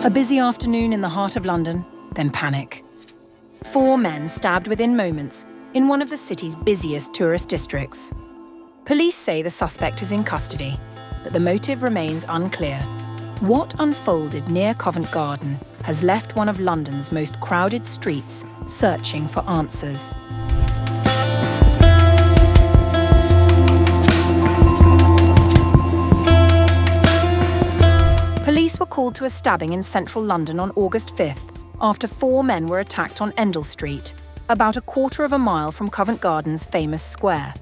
A busy afternoon in the heart of London, then panic. 4 men stabbed within moments in one of the city's busiest tourist districts. Police say the suspect is in custody, but the motive remains unclear. What unfolded near Covent Garden has left one of London's most crowded streets searching for answers. Police were called to a stabbing in central London on August 5th after 4 men were attacked on Endell Street, about a quarter of a mile from Covent Garden's famous square.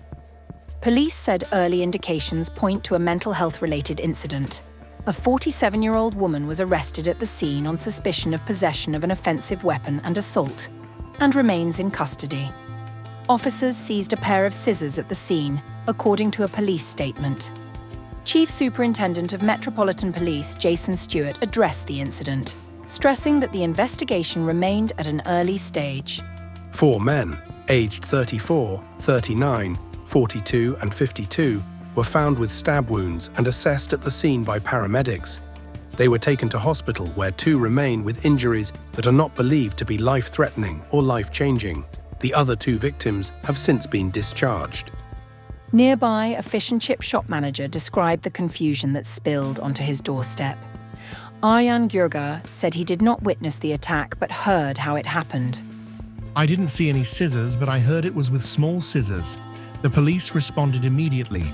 Police said early indications point to a mental health-related incident. A 47-year-old woman was arrested at the scene on suspicion of possession of an offensive weapon and assault, and remains in custody. Officers seized a pair of scissors at the scene, according to a police statement. Chief Superintendent of Metropolitan Police Jason Stewart addressed the incident, stressing that the investigation remained at an early stage. 4 men, aged 34, 39, 42 and 52, were found with stab wounds and assessed at the scene by paramedics. They were taken to hospital where 2 remain with injuries that are not believed to be life-threatening or life-changing. The other 2 victims have since been discharged. Nearby, a fish and chip shop manager described the confusion that spilled onto his doorstep. Aryan Gürger said he did not witness the attack but heard how it happened. I didn't see any scissors, but I heard it was with small scissors. The police responded immediately.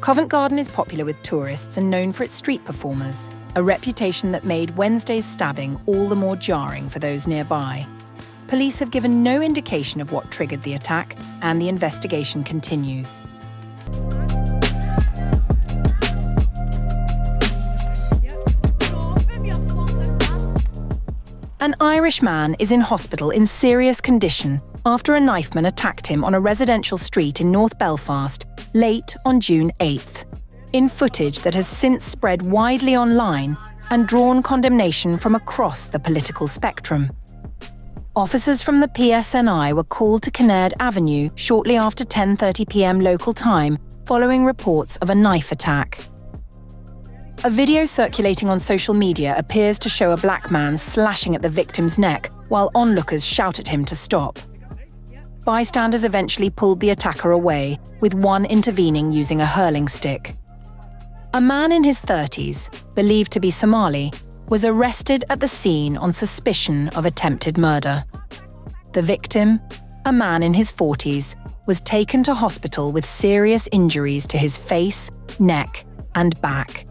Covent Garden is popular with tourists and known for its street performers, a reputation that made Wednesday's stabbing all the more jarring for those nearby. Police have given no indication of what triggered the attack, and the investigation continues. An Irish man is in hospital in serious condition after a knifeman attacked him on a residential street in North Belfast late on June 8th, in footage that has since spread widely online and drawn condemnation from across the political spectrum. Officers from the PSNI were called to Kinnaird Avenue shortly after 10:30 p.m. local time following reports of a knife attack. A video circulating on social media appears to show a black man slashing at the victim's neck while onlookers shout at him to stop. Bystanders eventually pulled the attacker away, with one intervening using a hurling stick. A man in his 30s, believed to be Somali, was arrested at the scene on suspicion of attempted murder. The victim, a man in his 40s, was taken to hospital with serious injuries to his face, neck, and back.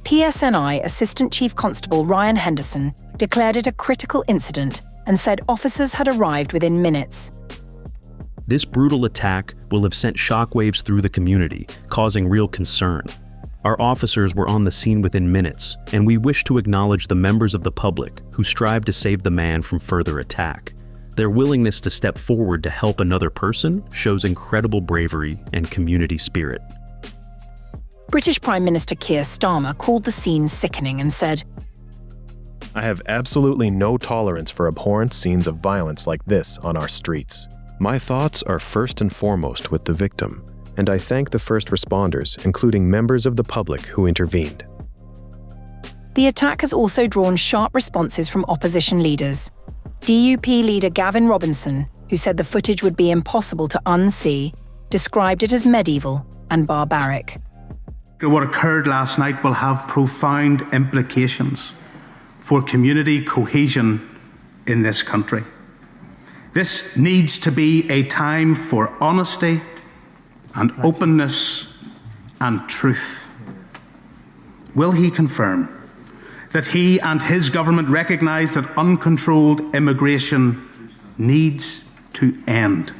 PSNI Assistant Chief Constable Ryan Henderson declared it a critical incident and said officers had arrived within minutes. This brutal attack will have sent shockwaves through the community, causing real concern. Our officers were on the scene within minutes, and we wish to acknowledge the members of the public who strive to save the man from further attack. Their willingness to step forward to help another person shows incredible bravery and community spirit. British Prime Minister Keir Starmer called the scene sickening and said, "I have absolutely no tolerance for abhorrent scenes of violence like this on our streets. My thoughts are first and foremost with the victim, and I thank the first responders, including members of the public who intervened." The attack has also drawn sharp responses from opposition leaders. DUP leader Gavin Robinson, who said the footage would be impossible to unsee, described it as medieval and barbaric. What occurred last night will have profound implications for community cohesion in this country. This needs to be a time for honesty and openness and truth. Will he confirm that he and his government recognise that uncontrolled immigration needs to end?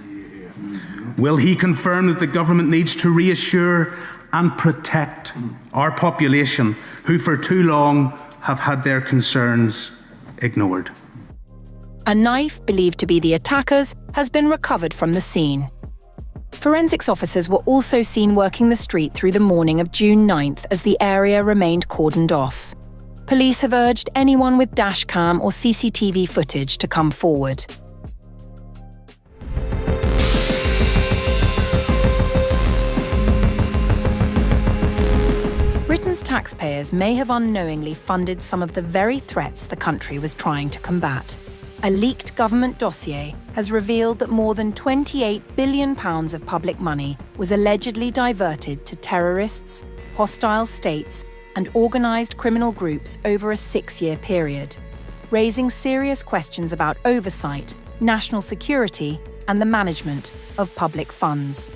Will he confirm that the government needs to reassure and protect our population who for too long have had their concerns ignored? A knife believed to be the attacker's has been recovered from the scene. Forensics officers were also seen working the street through the morning of June 9th as the area remained cordoned off. Police have urged anyone with dashcam or CCTV footage to come forward. Britain's taxpayers may have unknowingly funded some of the very threats the country was trying to combat. A leaked government dossier has revealed that more than £28 billion of public money was allegedly diverted to terrorists, hostile states, and organised criminal groups over a 6-year period, raising serious questions about oversight, national security, and the management of public funds.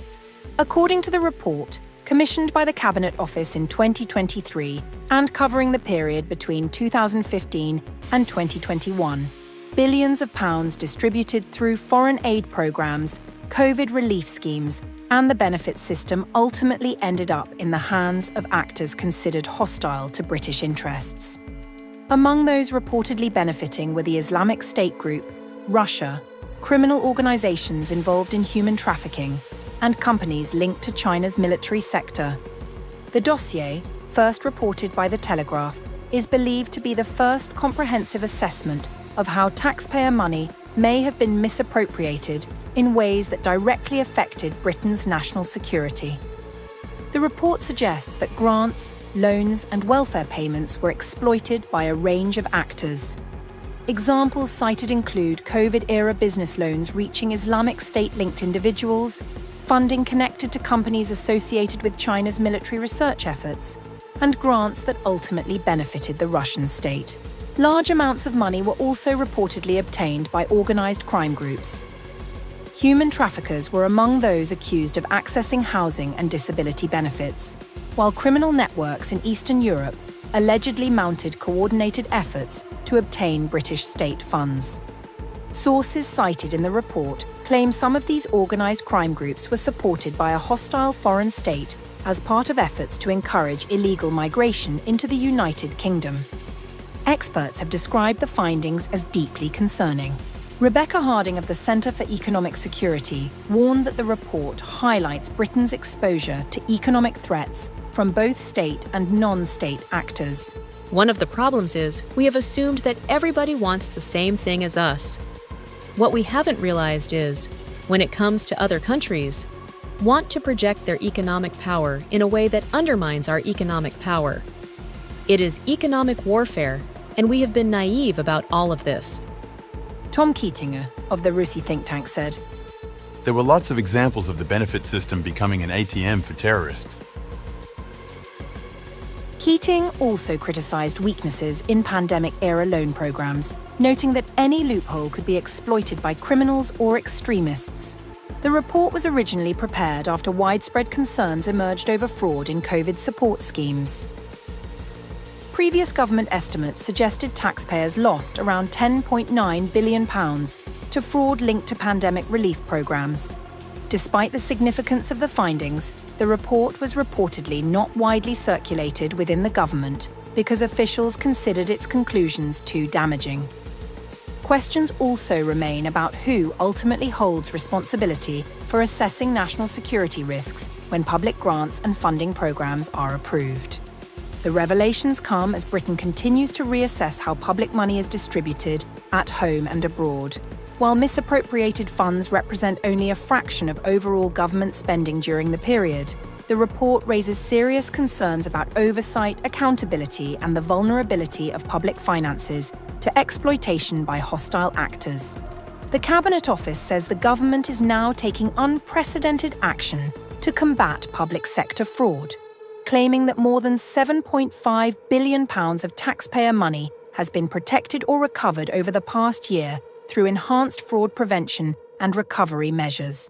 According to the report, commissioned by the Cabinet Office in 2023 and covering the period between 2015 and 2021, billions of pounds distributed through foreign aid programmes, COVID relief schemes, and the benefits system ultimately ended up in the hands of actors considered hostile to British interests. Among those reportedly benefiting were the Islamic State group, Russia, criminal organisations involved in human trafficking, and companies linked to China's military sector. The dossier, first reported by The Telegraph, is believed to be the first comprehensive assessment of how taxpayer money may have been misappropriated in ways that directly affected Britain's national security. The report suggests that grants, loans, and welfare payments were exploited by a range of actors. Examples cited include COVID-era business loans reaching Islamic State-linked individuals, funding connected to companies associated with China's military research efforts, and grants that ultimately benefited the Russian state. Large amounts of money were also reportedly obtained by organised crime groups. Human traffickers were among those accused of accessing housing and disability benefits, while criminal networks in Eastern Europe allegedly mounted coordinated efforts to obtain British state funds. Sources cited in the report claim some of these organised crime groups were supported by a hostile foreign state as part of efforts to encourage illegal migration into the United Kingdom. Experts have described the findings as deeply concerning. Rebecca Harding of the Centre for Economic Security warned that the report highlights Britain's exposure to economic threats from both state and non-state actors. One of the problems is we have assumed that everybody wants the same thing as us. What we haven't realized is, when it comes to other countries, want to project their economic power in a way that undermines our economic power. It is economic warfare, and we have been naive about all of this. Tom Keatinger of the RUSI think tank said, There were lots of examples of the benefit system becoming an ATM for terrorists. Keating also criticised weaknesses in pandemic-era loan programmes, noting that any loophole could be exploited by criminals or extremists. The report was originally prepared after widespread concerns emerged over fraud in COVID support schemes. Previous government estimates suggested taxpayers lost around £10.9 billion to fraud linked to pandemic relief programmes. Despite the significance of the findings, the report was reportedly not widely circulated within the government because officials considered its conclusions too damaging. Questions also remain about who ultimately holds responsibility for assessing national security risks when public grants and funding programmes are approved. The revelations come as Britain continues to reassess how public money is distributed at home and abroad. While misappropriated funds represent only a fraction of overall government spending during the period, the report raises serious concerns about oversight, accountability, and the vulnerability of public finances to exploitation by hostile actors. The Cabinet Office says the government is now taking unprecedented action to combat public sector fraud, claiming that more than £7.5 billion of taxpayer money has been protected or recovered over the past year through enhanced fraud prevention and recovery measures.